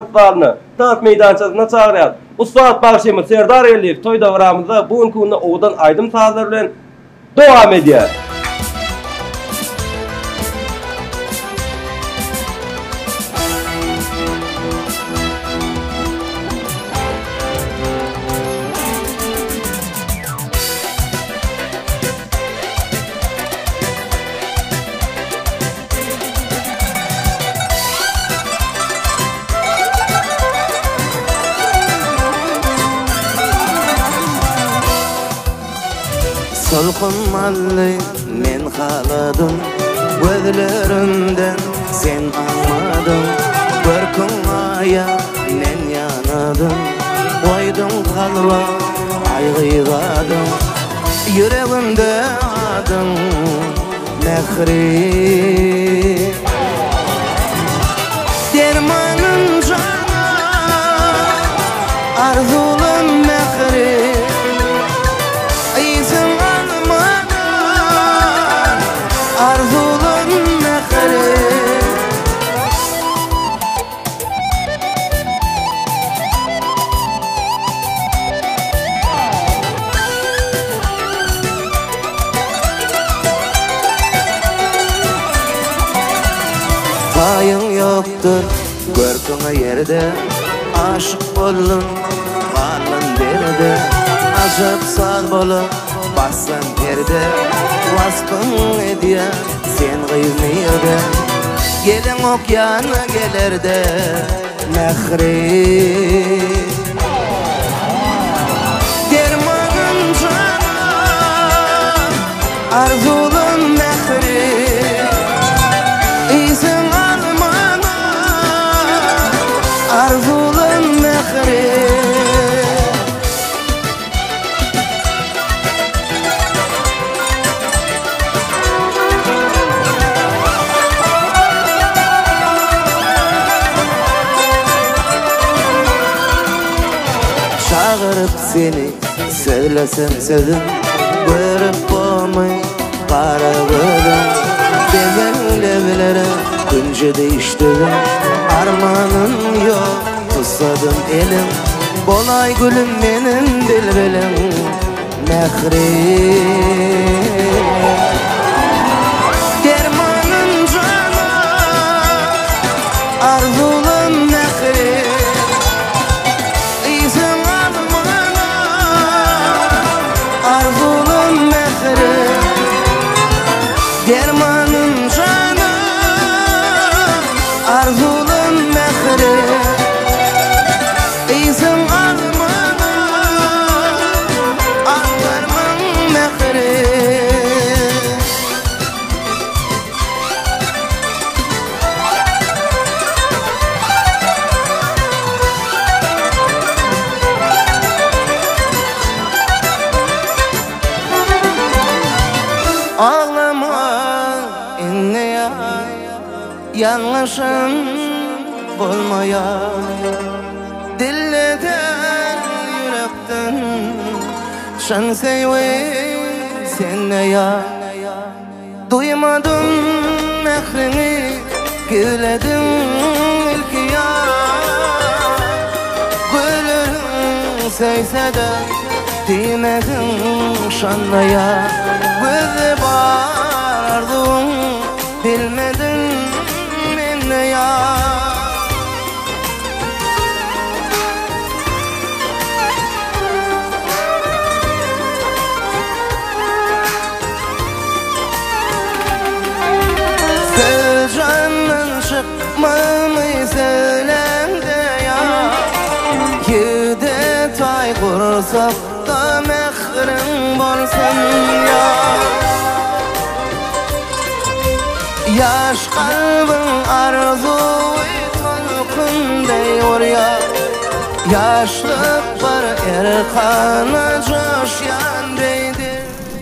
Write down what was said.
futbolunu dans meydançasına çağırýar. Ustad Bagşemy Serdar Eliýew toý dowramyzda bu günü oğdan aýdym sazlar bilen dowam edýär. Solqun malli men haladım, gözlerimden sen anladın. Görkün aya men yanadım, koydun kalba aygıgadım. Yüreğimde adın mehri, dermanın cana, arzulun mehri. Payın yoktur görküne yerde, aşık boldum kalın derde. Aşıp sal bolup bassan perde, vaspın edýär sen gıymyrda. Gelen okyana gelerde mehri, dermanın cana, arzulun mehri. İzin almana, arzulun mehri. Çağırıp seni söylesem sözüm, görüp olmay para bölüm. Bezenlemelere günce değiştirdim, armanın yok tutsadım elim. Bolay gülüm benim bilbilim mehri, dermanın cana, arzulun mehri. İzin almana, arzulun mehri. Dermanın cana, arzulun mehri. İzin almana, anlarmın mehri. Ağlama inleya, yanlışın bolmaya. Dilleden yürekten şan sevgi senle ya. Duymadım mehrini, güledim ilk ya. Gülürüm seyse de dimedim şanlaya. Gözü bağırdım bilmedin minne ya. Söz canın çıkmamı söylemde ya. Yüde tay kursak da mehrin bolsun ya. Yaş kalbin arzu tolkunday orya. Yaşlık var erkana coşyan